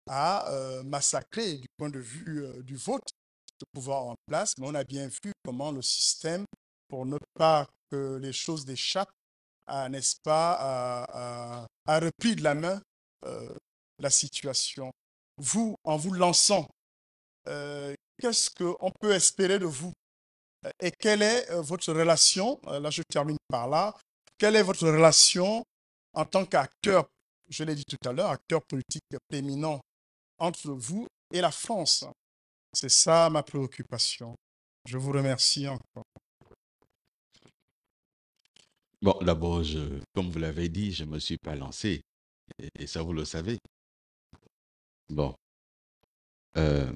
a massacré du point de vue du vote, le pouvoir en place, mais on a bien vu comment le système, pour ne pas que les choses échappent, n'est-ce pas, a repris de la main euh, la situation. Vous, en vous lançant, qu'est-ce qu'on peut espérer de vous? Et quelle est votre relation, là je termine par là, quelle est votre relation en tant qu'acteur, je l'ai dit tout à l'heure, acteur politique prééminent entre vous et la France? C'est ça ma préoccupation. Je vous remercie encore. Bon, d'abord, comme vous l'avez dit, je ne me suis pas lancé. Et ça, vous le savez. Bon, euh,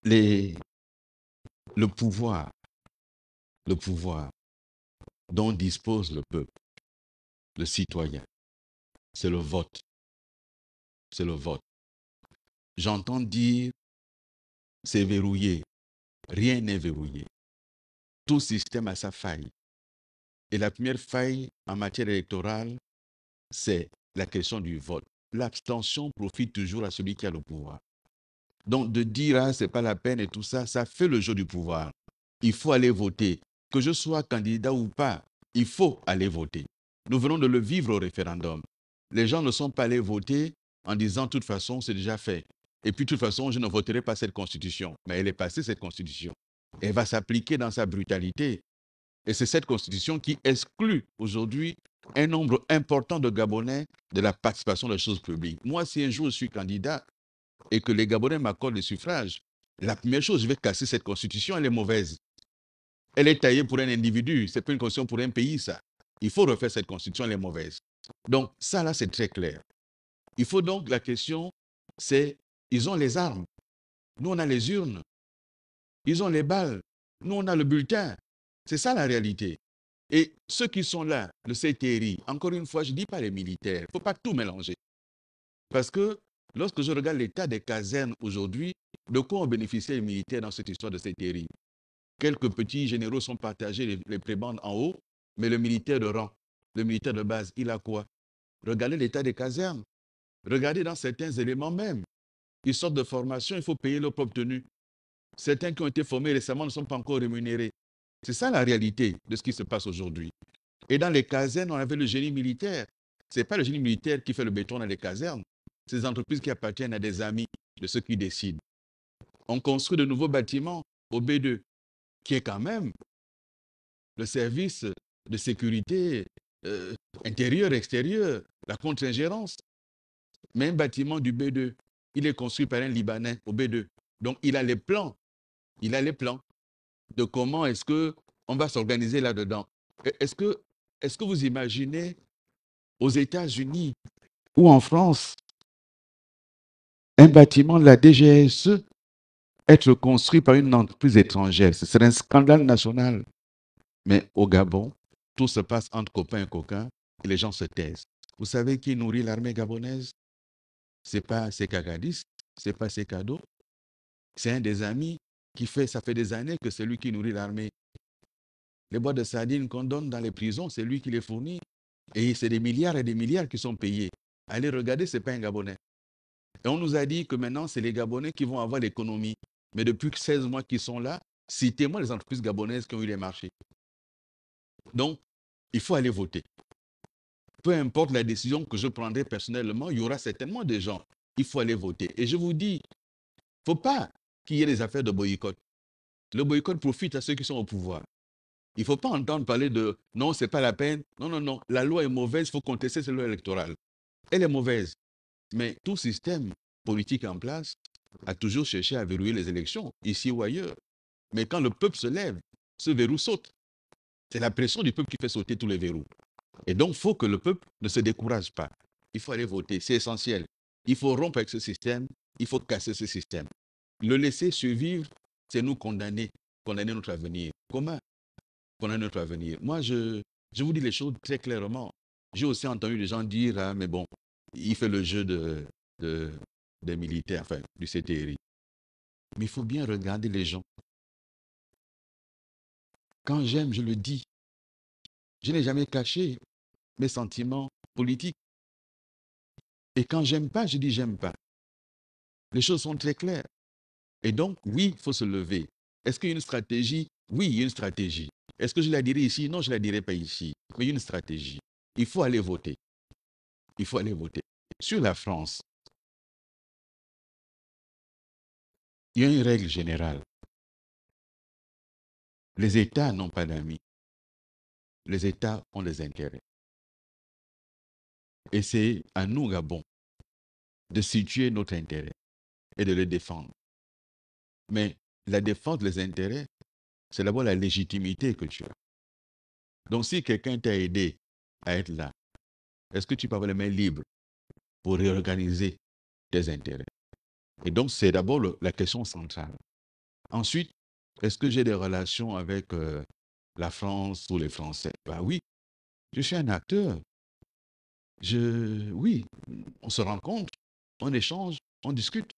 les, le pouvoir, le pouvoir dont dispose le peuple, le citoyen, c'est le vote. C'est le vote. J'entends dire c'est verrouillé. Rien n'est verrouillé. Tout système a sa faille. Et la première faille en matière électorale, c'est la question du vote. L'abstention profite toujours à celui qui a le pouvoir. Donc de dire ah, c'est pas la peine et tout ça, ça fait le jeu du pouvoir. Il faut aller voter. Que je sois candidat ou pas, il faut aller voter. Nous venons de le vivre au référendum. Les gens ne sont pas allés voter en disant de toute façon c'est déjà fait. Et puis de toute façon je ne voterai pas cette constitution. Mais elle est passée cette constitution. Elle va s'appliquer dans sa brutalité. Et c'est cette constitution qui exclut aujourd'hui un nombre important de Gabonais de la participation aux choses publiques. Moi, si un jour je suis candidat, et que les Gabonais m'accordent le suffrage, la première chose, je vais casser cette constitution, elle est mauvaise. Elle est taillée pour un individu, ce n'est pas une constitution pour un pays, ça. Il faut refaire cette constitution, elle est mauvaise. Donc, ça, là, c'est très clair. Il faut donc, la question, c'est, ils ont les armes. Nous, on a les urnes. Ils ont les balles. Nous, on a le bulletin. C'est ça, la réalité. Et ceux qui sont là, le CTRI, encore une fois, je ne dis pas les militaires. Il ne faut pas tout mélanger. Parce que lorsque je regarde l'état des casernes aujourd'hui, de quoi ont bénéficié les militaires dans cette histoire de CTRI? Quelques petits généraux sont partagés, les prébendes en haut, mais le militaire de rang, le militaire de base, il a quoi? Regardez l'état des casernes. Regardez dans certains éléments même. Ils sortent de formation, il faut payer leur propre tenue. Certains qui ont été formés récemment ne sont pas encore rémunérés. C'est ça la réalité de ce qui se passe aujourd'hui. Et dans les casernes, on avait le génie militaire. Ce n'est pas le génie militaire qui fait le béton dans les casernes. C'est des entreprises qui appartiennent à des amis de ceux qui décident. On construit de nouveaux bâtiments au B2, qui est quand même le service de sécurité euh, intérieure, extérieure, la contre-ingérence. Mais un bâtiment du B2, il est construit par un Libanais au B2. Donc, il a les plans de comment est-ce qu'on va s'organiser là-dedans. Est-ce que vous imaginez aux États-Unis ou en France, un bâtiment de la DGSE être construit par une entreprise étrangère? Ce serait un scandale national. Mais au Gabon, tout se passe entre copains et coquins et les gens se taisent. Vous savez qui nourrit l'armée gabonaise? Ce n'est pas ses cagadistes, ce n'est pas ses cadeaux. C'est un des amis qui fait, ça fait des années que c'est lui qui nourrit l'armée. Les boîtes de sardines qu'on donne dans les prisons, c'est lui qui les fournit. Et c'est des milliards et des milliards qui sont payés. Allez regarder, ce n'est pas un Gabonais. Et on nous a dit que maintenant, c'est les Gabonais qui vont avoir l'économie. Mais depuis 16 mois qu'ils sont là, citez-moi les entreprises gabonaises qui ont eu les marchés. Donc, il faut aller voter. Peu importe la décision que je prendrai personnellement, il y aura certainement des gens. Il faut aller voter. Et je vous dis, il ne faut pas qu'il y ait des affaires de boycott. Le boycott profite à ceux qui sont au pouvoir. Il ne faut pas entendre parler de non, ce n'est pas la peine. Non, non, non. La loi est mauvaise, il faut contester cette loi électorale. Elle est mauvaise. Mais tout système politique en place a toujours cherché à verrouiller les élections, ici ou ailleurs. Mais quand le peuple se lève, ce verrou saute. C'est la pression du peuple qui fait sauter tous les verrous. Et donc, il faut que le peuple ne se décourage pas. Il faut aller voter, c'est essentiel. Il faut rompre avec ce système, il faut casser ce système. Le laisser survivre, c'est nous condamner, condamner notre avenir. Comment condamner notre avenir? Moi, je vous dis les choses très clairement. J'ai aussi entendu des gens dire, ah, mais bon, il fait le jeu de, des militaires, enfin, du CTRI. Mais il faut bien regarder les gens. Quand j'aime, je le dis. Je n'ai jamais caché mes sentiments politiques. Et quand j'aime pas, je dis j'aime pas. Les choses sont très claires. Et donc, oui, il faut se lever. Est-ce qu'il y a une stratégie? Oui, il y a une stratégie. Est-ce que je la dirai ici? Non, je ne la dirai pas ici. Mais il y a une stratégie. Il faut aller voter. Il faut aller voter. Sur la France, il y a une règle générale. Les États n'ont pas d'amis. Les États ont des intérêts. Et c'est à nous, Gabon, de situer notre intérêt et de le défendre. Mais la défense des intérêts, c'est d'abord la légitimité que tu as. Donc, si quelqu'un t'a aidé à être là, est-ce que tu peux avoir les mains libres pour réorganiser tes intérêts? Et donc, c'est d'abord la question centrale. Ensuite, est-ce que j'ai des relations avec la France ou les Français? Ben oui, je suis un acteur. Oui, on se rencontre, on échange, on discute.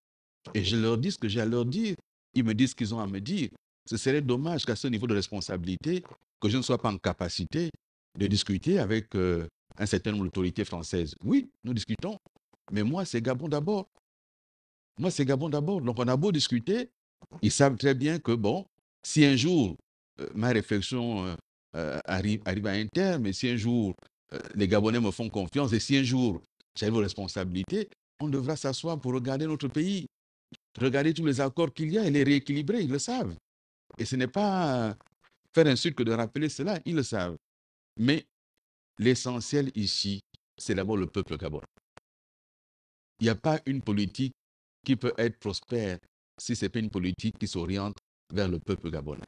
Et je leur dis ce que j'ai à leur dire. Ils me disent ce qu'ils ont à me dire. Ce serait dommage qu'à ce niveau de responsabilité, que je ne sois pas en capacité de discuter avec un certain nombre d'autorités françaises. Oui, nous discutons. Mais moi, c'est Gabon d'abord. Moi, c'est Gabon d'abord. Donc, on a beau discuter, ils savent très bien que, bon, si un jour ma réflexion arrive à un terme, et si un jour les Gabonais me font confiance, et si un jour j'arrive aux responsabilités, on devra s'asseoir pour regarder notre pays, regarder tous les accords qu'il y a et les rééquilibrer, ils le savent. Et ce n'est pas faire un sucre que de rappeler cela, ils le savent. Mais l'essentiel ici, c'est d'abord le peuple gabonais. Il n'y a pas une politique qui peut être prospère si ce n'est pas une politique qui s'oriente vers le peuple gabonais.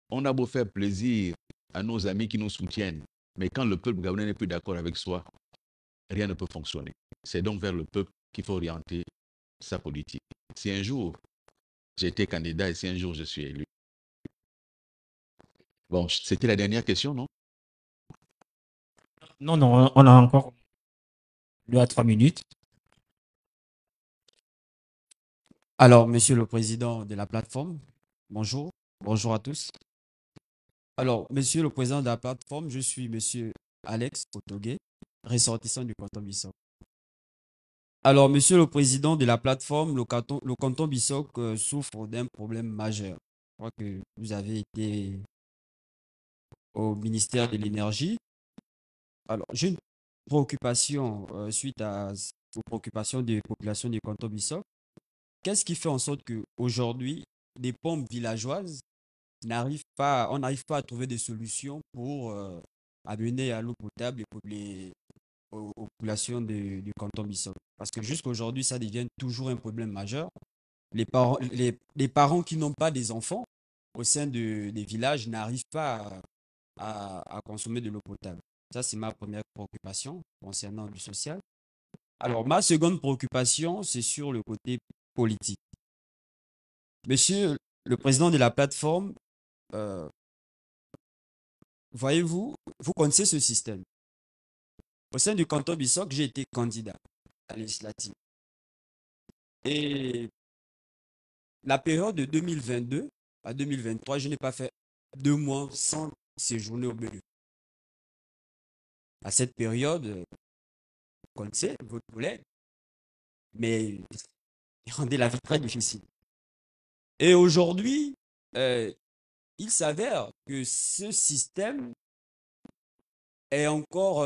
On a beau faire plaisir à nos amis qui nous soutiennent, mais quand le peuple gabonais n'est plus d'accord avec soi, rien ne peut fonctionner. C'est donc vers le peuple qu'il faut orienter sa politique. Si un jour j'ai été candidat et si un jour je suis élu. Bon, c'était la dernière question, non? Non, non, on a encore 2 à 3 minutes. Alors, Monsieur le Président de la plateforme, bonjour. Bonjour à tous. Alors, Monsieur le Président de la plateforme, je suis Monsieur Alex Otogué, ressortissant du canton Bissau. Alors, Monsieur le Président de la plateforme, le canton Bissau souffre d'un problème majeur. Je crois que vous avez été au ministère de l'Énergie. Alors, j'ai une préoccupation suite aux préoccupations des populations du canton Bissau. Qu'est-ce qui fait en sorte qu'aujourd'hui, des pompes villageoises on n'arrive pas à trouver des solutions pour amener à l'eau potable aux populations du canton Bissau. Parce que jusqu'à aujourd'hui, ça devient toujours un problème majeur. Les parents qui n'ont pas des enfants au sein des villages n'arrivent pas à consommer de l'eau potable. Ça, c'est ma première préoccupation concernant le social. Alors, ma seconde préoccupation, c'est sur le côté politique. Monsieur le président de la plateforme, euh, voyez-vous, vous connaissez ce système. Au sein du canton Bissau, j'ai été candidat à la législative. Et la période de 2022 à 2023, je n'ai pas fait 2 mois sans séjourner au Bénin. À cette période, vous connaissez votre collègue, mais il rendait la vie très difficile. Et aujourd'hui, il s'avère que ce système s'est encore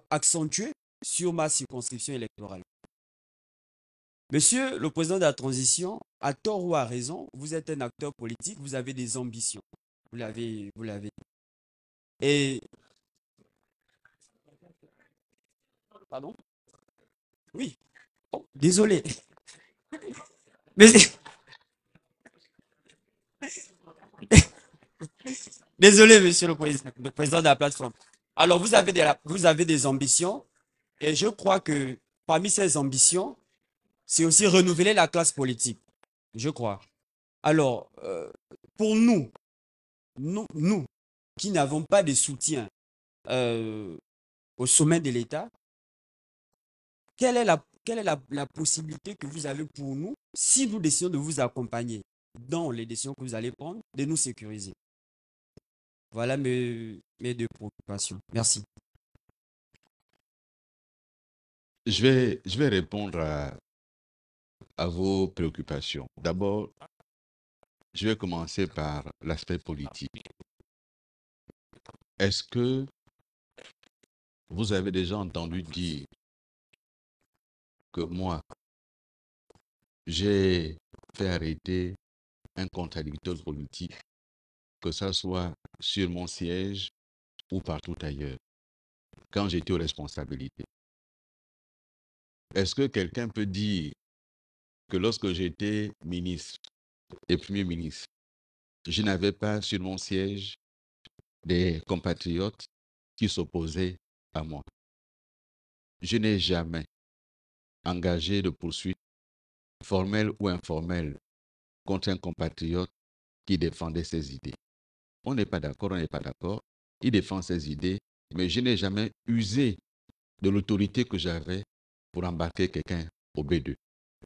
accentué sur ma circonscription électorale. Monsieur le président de la transition, à tort ou à raison, vous êtes un acteur politique, vous avez des ambitions. Vous l'avez. Et, pardon? Oui. Oh, désolé. Mais, désolé, monsieur le président de la plateforme. Alors, vous avez des ambitions et je crois que parmi ces ambitions, c'est aussi renouveler la classe politique. Je crois. Alors, pour nous qui n'avons pas de soutien euh, au sommet de l'État, quelle est la possibilité que vous avez pour nous, si nous décidons de vous accompagner dans les décisions que vous allez prendre, de nous sécuriser? Voilà mes 2 préoccupations. Merci. je vais répondre à vos préoccupations. D'abord, je vais commencer par l'aspect politique. Est-ce que vous avez déjà entendu dire que moi, j'ai fait arrêter un contradicteur politique, que ça soit sur mon siège ou partout ailleurs, quand j'étais aux responsabilités? Est-ce que quelqu'un peut dire que lorsque j'étais ministre et Premier ministre, je n'avais pas sur mon siège des compatriotes qui s'opposaient à moi? Je n'ai jamais engagé de poursuite formelle ou informelle contre un compatriote qui défendait ses idées. On n'est pas d'accord, on n'est pas d'accord. Il défend ses idées, mais je n'ai jamais usé de l'autorité que j'avais pour embarquer quelqu'un au B2.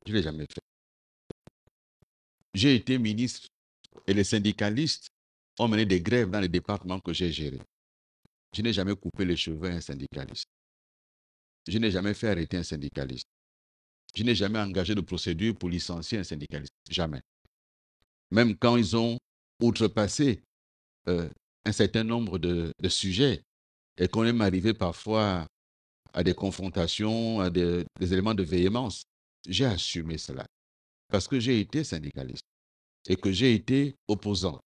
Je ne l'ai jamais fait. J'ai été ministre et les syndicalistes ont mené des grèves dans les départements que j'ai gérés. Je n'ai jamais coupé les cheveux à un syndicaliste. Je n'ai jamais fait arrêter un syndicaliste. Je n'ai jamais engagé de procédure pour licencier un syndicaliste. Jamais. Même quand ils ont outrepassé un certain nombre de sujets et qu'on est arrivé parfois à des confrontations, à des éléments de véhémence, j'ai assumé cela. Parce que j'ai été syndicaliste et que j'ai été opposant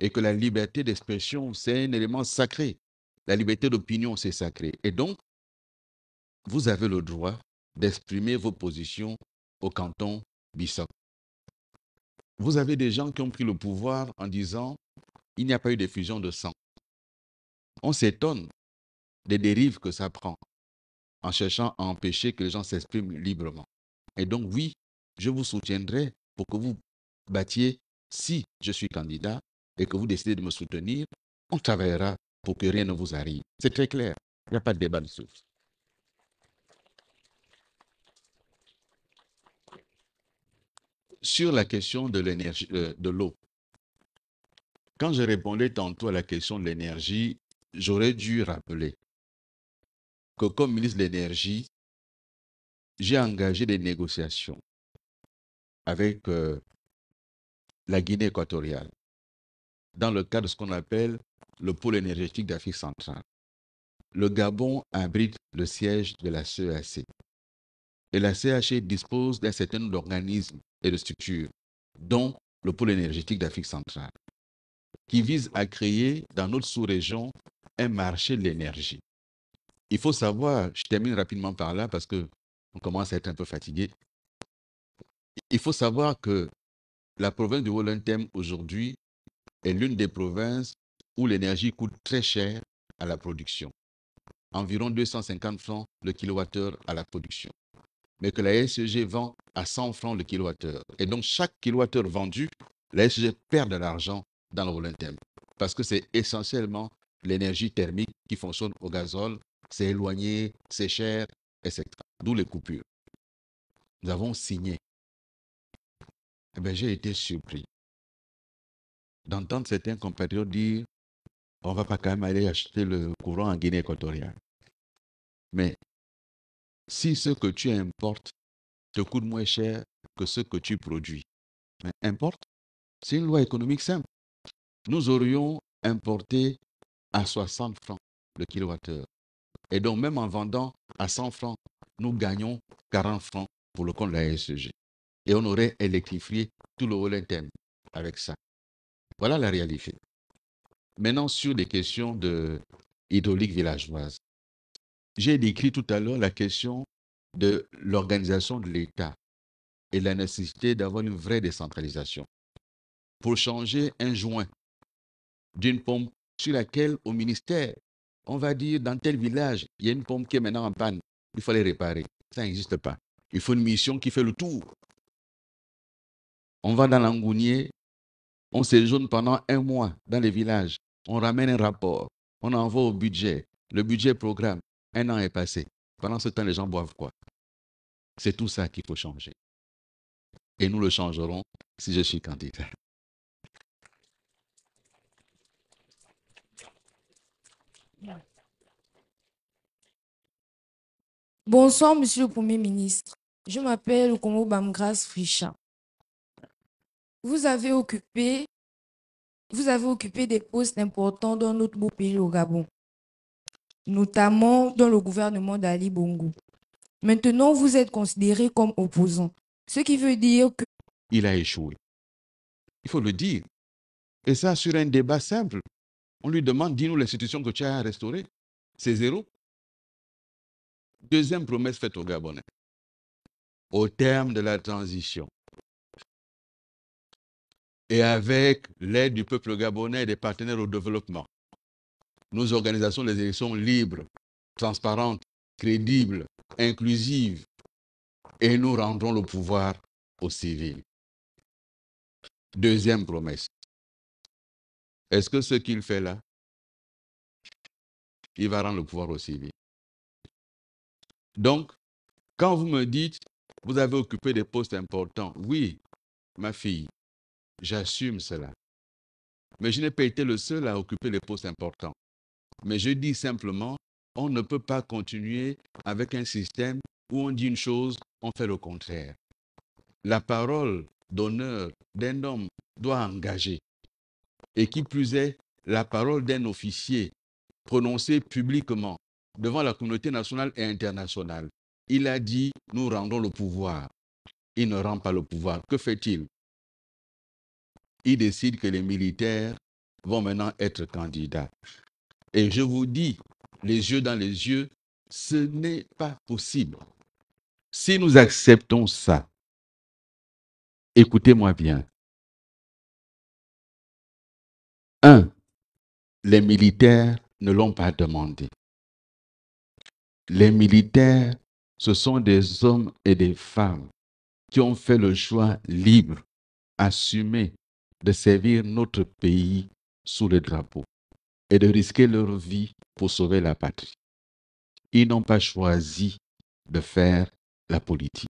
et que la liberté d'expression, c'est un élément sacré. La liberté d'opinion, c'est sacré. Et donc, vous avez le droit d'exprimer vos positions au canton Bissau. Vous avez des gens qui ont pris le pouvoir en disant il n'y a pas eu d'effusion de sang. On s'étonne des dérives que ça prend en cherchant à empêcher que les gens s'expriment librement. Et donc, oui, je vous soutiendrai pour que vous battiez si je suis candidat et que vous décidez de me soutenir. On travaillera pour que rien ne vous arrive. C'est très clair. Il n'y a pas de débat dessus. Sur la question de l'énergie, de l'eau, quand je répondais tantôt à la question de l'énergie, j'aurais dû rappeler que comme ministre de l'énergie, j'ai engagé des négociations avec la Guinée équatoriale dans le cadre de ce qu'on appelle le pôle énergétique d'Afrique centrale. Le Gabon abrite le siège de la CEAC. Et la CEAC dispose d'un certain nombre d'organismes et de structures, dont le pôle énergétique d'Afrique centrale, qui vise à créer dans notre sous-région un marché de l'énergie. Il faut savoir, je termine rapidement par là parce que on commence à être un peu fatigué. Il faut savoir que la province du Haut-Lenthem aujourd'hui est l'une des provinces où l'énergie coûte très cher à la production. Environ 250 francs le kilowattheure à la production. Mais que la SCG vend à 100 francs le kilowattheure. Et donc, chaque kilowattheure vendu, la SCG perd de l'argent dans le Haut-Lenthem. Parce que c'est essentiellement l'énergie thermique qui fonctionne au gazole. C'est éloigné, c'est cher, etc. D'où les coupures. Nous avons signé. Eh bien, j'ai été surpris d'entendre certains compatriotes dire on ne va pas quand même aller acheter le courant en Guinée équatoriale. Mais si ce que tu importes te coûte moins cher que ce que tu produis, mais importe, c'est une loi économique simple. Nous aurions importé à 60 francs le kilowattheure. Et donc, même en vendant à 100 francs, nous gagnons 40 francs pour le compte de la SEG. Et on aurait électrifié tout le Haut-Lenthem avec ça. Voilà la réalité. Maintenant, sur les questions de hydraulique villageoise. J'ai décrit tout à l'heure la question de l'organisation de l'État et la nécessité d'avoir une vraie décentralisation. Pour changer un joint d'une pompe sur laquelle, au ministère, on va dire dans tel village, il y a une pompe qui est maintenant en panne, il faut les réparer. Ça n'existe pas. Il faut une mission qui fait le tour. On va dans l'Angounier, on séjourne pendant un mois dans les villages, on ramène un rapport, on envoie au budget, le budget programme, un an est passé. Pendant ce temps, les gens boivent quoi? C'est tout ça qu'il faut changer. Et nous le changerons si je suis candidat. Bonsoir, Monsieur le Premier ministre. Je m'appelle Okomo Bamgras Fricha. Vous avez occupé des postes importants dans notre beau pays, le Gabon, notamment dans le gouvernement d'Ali Bongo. Maintenant, vous êtes considéré comme opposant, ce qui veut dire que... Il a échoué. Il faut le dire. Et ça, sur un débat simple. On lui demande, dis-nous l'institution que tu as restaurée. C'est zéro. Deuxième promesse faite aux Gabonais. Au terme de la transition, et avec l'aide du peuple gabonais et des partenaires au développement, nous organisons les élections libres, transparentes, crédibles, inclusives, et nous rendrons le pouvoir aux civils. Deuxième promesse. Est-ce que ce qu'il fait là, il va rendre le pouvoir aux civils? Donc, quand vous me dites, vous avez occupé des postes importants, oui, ma fille, j'assume cela. Mais je n'ai pas été le seul à occuper les postes importants. Mais je dis simplement, on ne peut pas continuer avec un système où on dit une chose, on fait le contraire. La parole d'honneur d'un homme doit engager. Et qui plus est, la parole d'un officier prononcée publiquement devant la communauté nationale et internationale. Il a dit, nous rendons le pouvoir. Il ne rend pas le pouvoir. Que fait-il? Il décide que les militaires vont maintenant être candidats. Et je vous dis, les yeux dans les yeux, ce n'est pas possible. Si nous acceptons ça, écoutez-moi bien. 1. Les militaires ne l'ont pas demandé. Les militaires, ce sont des hommes et des femmes qui ont fait le choix libre, assumé, de servir notre pays sous le drapeau et de risquer leur vie pour sauver la patrie. Ils n'ont pas choisi de faire la politique.